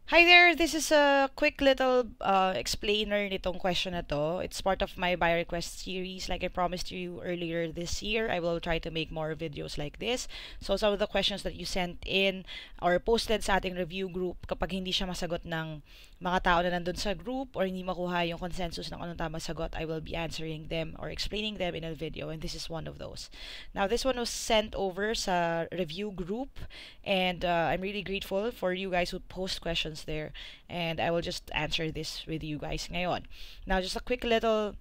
Hi there, this is a quick little explainer nitong question na to. It's part of my buy request series. Like I promised you earlier this year, I will try to make more videos like this. So some of the questions that you sent in or posted sa ating review group, kapag hindi siya masagot ng mga tao na nandun sa group or hindi makuha yung consensus ng anong tamang sagot, I will be answering them or explaining them in a video, and this is one of those. Now, this one was sent over sa review group, and I'm really grateful for you guys who post questions there, and I will just answer this with you guys ngayon. Now, just a quick little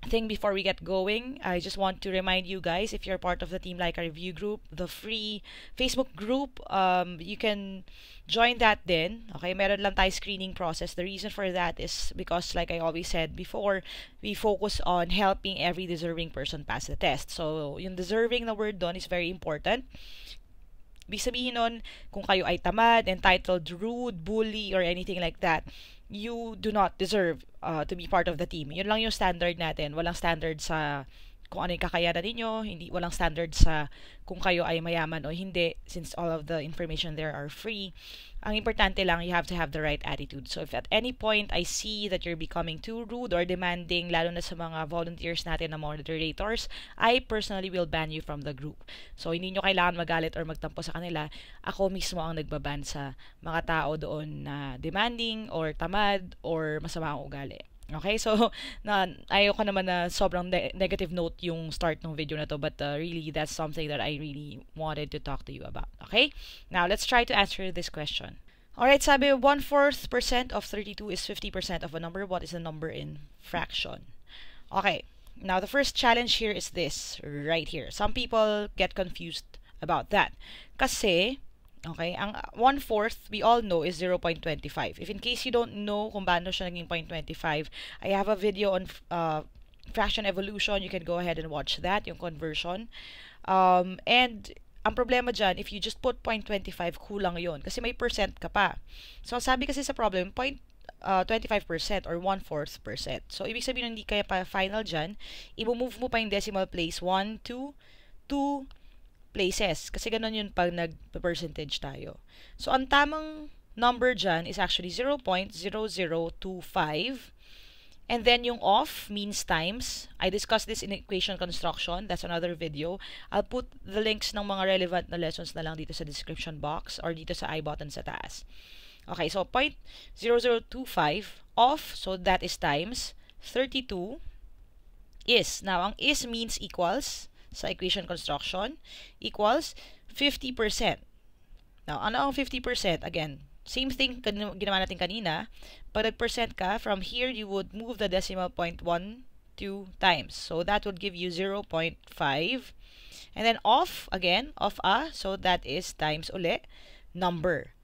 thing before we get going. I just want to remind you guys, if you're part of the Team Like a Review group, the free Facebook group, you can join that then. Okay, meron lang tayo screening process. The reason for that is because, like I always said before, we focus on helping every deserving person pass the test. So, yung deserving na word doon is very important. Ibig sabihin nun, kung kayo ay tamad, entitled, rude, bully, or anything like that, you do not deserve to be part of the team. Yun lang yung standard natin. Walang standard sa kung ano yung kakayanan ninyo, hindi, walang standard sa kung kayo ay mayaman o hindi, since all of the information there are free. Ang importante lang, you have to have the right attitude. So if at any point I see that you're becoming too rude or demanding, lalo na sa mga volunteers natin na moderators, I personally will ban you from the group. So hindi nyo kailangan magalit or magtampo sa kanila. Ako mismo ang nagbaban sa mga tao doon na demanding or tamad or masama ang ugali. Okay, so ayoko naman na sobrang negative note yung start ng video na to, but really that's something that I really wanted to talk to you about. Okay, now let's try to answer this question. Alright, sabi 1/4% of 32 is 50% of a number. What is the number in fraction? Okay, now the first challenge here is this right here. Some people get confused about that kasi okay, ang 1/4, we all know, is 0.25. If in case you don't know kung paano siya naging 0.25, I have a video on fraction evolution. You can go ahead and watch that, yung conversion. And ang problema dyan, if you just put 0.25, kulang yon kasi may percent ka pa. So, sabi kasi sa problem, 25% or 1/4%. So, ibig sabihin hindi kaya pa final dyan, i-move mo pa yung decimal place 1, 2, 2, places. Kasi ganun yun pag nag-percentage tayo. So, ang tamang number dyan is actually 0.0025. And then yung off means times. I discussed this in equation construction. That's another video. I'll put the links ng mga relevant na lessons na lang dito sa description box or dito sa I button sa taas. Okay, so 0.0025 off, so that is times 32 is. Now, ang is means equals sa equation construction equals 50%. Now, ano ang 50%? Again, same thing ginawa natin kanina. Pag nag-percent ka, from here, you would move the decimal point 1, 2 times. So, that would give you 0.5. And then off, again, off a, so that is times uli, number.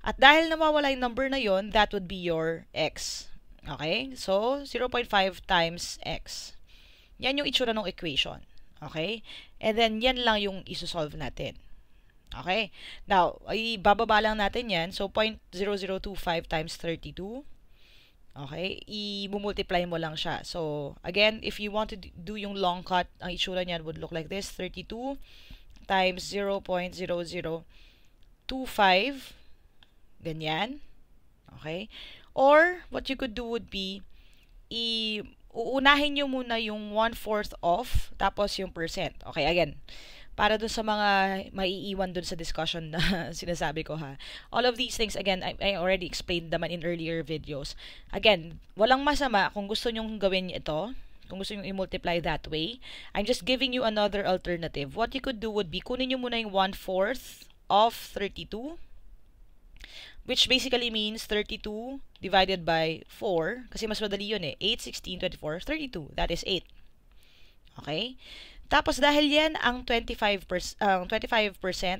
At dahil nawawala yung number na yon, that would be your x. Okay? So, 0.5 times x. Yan yung itsura ng equation. Okay? And then, yan lang yung isosolve natin. Okay? Now, ibababa lang natin yan. So, 0.0025 times 32. Okay? I-multiply mo lang siya. So, again, if you want to do yung long cut, ang itsura niyan would look like this. 32 times 0.0025. Ganyan. Okay? Or, what you could do would be, uunahin nyo muna yung 1/4 off, tapos yung percent. Okay, again, para dun sa mga maiiwan dun sa discussion na sinasabi ko ha. All of these things, again, I already explained naman in earlier videos. Again, walang masama kung gusto nyong gawin ito, kung gusto nyong i-multiply that way. I'm just giving you another alternative. What you could do would be, kunin nyo muna yung 1/4 of 32, which basically means 32 divided by 4. Kasi mas madali yun eh. 8, 16, 24, 32. That is 8. Okay? Tapos dahil yan ang 25%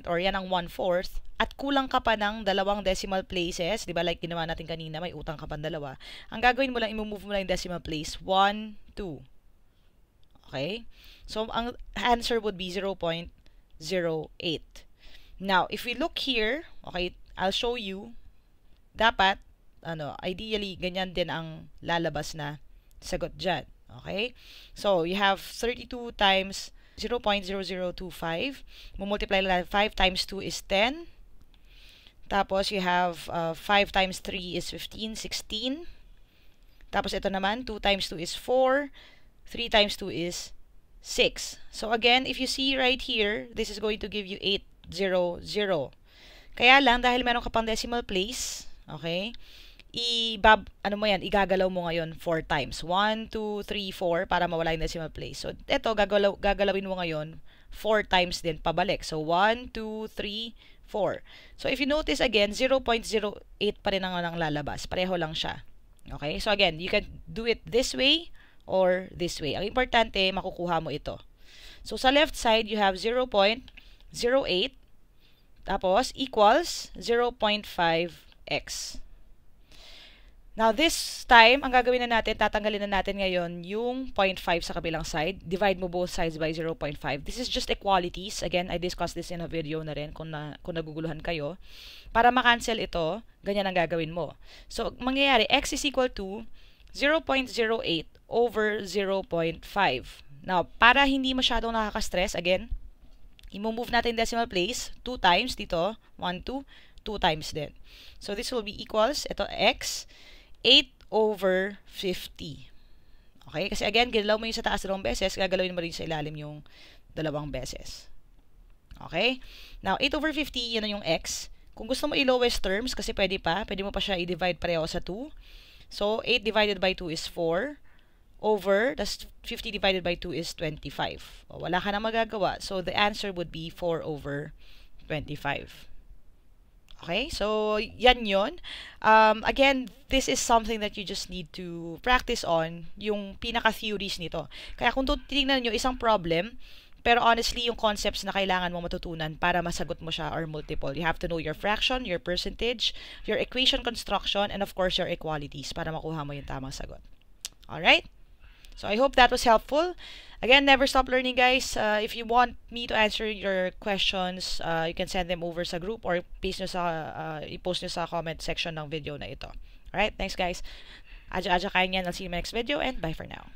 or yan ang 1/4 at kulang ka pa ng dalawang decimal places, di ba like ginawa natin kanina, may utang ka pa dalawa. Ang gagawin mo lang, i-move mo lang yung decimal place 1, 2. Okay? So, ang answer would be 0.08. Now, if we look here, okay, I'll show you, dapat, ideally, ganyan din ang lalabas na sagot dyan. Okay? So, you have 32 times 0.0025. Multiply lang, 5 times 2 is 10. Tapos, you have 5 times 3 is 15, 16. Tapos, ito naman, 2 times 2 is 4. 3 times 2 is 6. So, again, if you see right here, this is going to give you 800. Kaya lang, dahil meron ka pang decimal place, okay, igagalaw mo ngayon 4 times. 1, 2, 3, 4 para mawala yung decimal place. So, ito, gagalawin mo ngayon 4 times din pabalik. So, 1, 2, 3, 4. So, if you notice again, 0.08 pa rin ang lalabas. Pareho lang siya. Okay? So, again, you can do it this way or this way. Ang importante, makukuha mo ito. So, sa left side, you have 0.08 tapos equals 0.5x. Now, this time, ang gagawin na natin, tatanggalin na natin ngayon yung 0.5 sa kabilang side. Divide mo both sides by 0.5. This is just equalities. Again, I discussed this in a video na rin kung naguguluhan kayo. Para makancel ito, ganyan ang gagawin mo. So, mangyayari, x is equal to 0.08 over 0.5. Now, para hindi masyadong nakaka-stress, again, i-move natin decimal place, 2 times dito, 1, 2, 2 times din. So, this will be equals, ito x, 8 over 50. Okay? Kasi again, ginalaw mo yung sa taas 2 beses, gagalawin mo rin sa ilalim yung 2 beses. Okay? Now, 8 over 50, yun na yung x. Kung gusto mo i-lowest terms, kasi pwede mo pa siya i-divide pareho sa 2. So, 8 divided by 2 is 4. Over, that's 50 divided by 2 is 25. O, wala ka na magagawa. So, the answer would be 4 over 25. Okay, so yan yun. Again, this is something that you just need to practice on, yung pinaka-theories nito. Kaya kung titignan nyo, isang problem, pero honestly, yung concepts na kailangan mo matutunan para masagot mo siya are multiple. You have to know your fraction, your percentage, your equation construction, and of course, your equalities para makuha mo yung tamang sagot. Alright? So, I hope that was helpful. Again, never stop learning, guys. If you want me to answer your questions, you can send them over sa group or i-post nyo sa comment section ng video na ito. Alright, thanks guys. Aja kain yan. I'll see you in my next video and bye for now.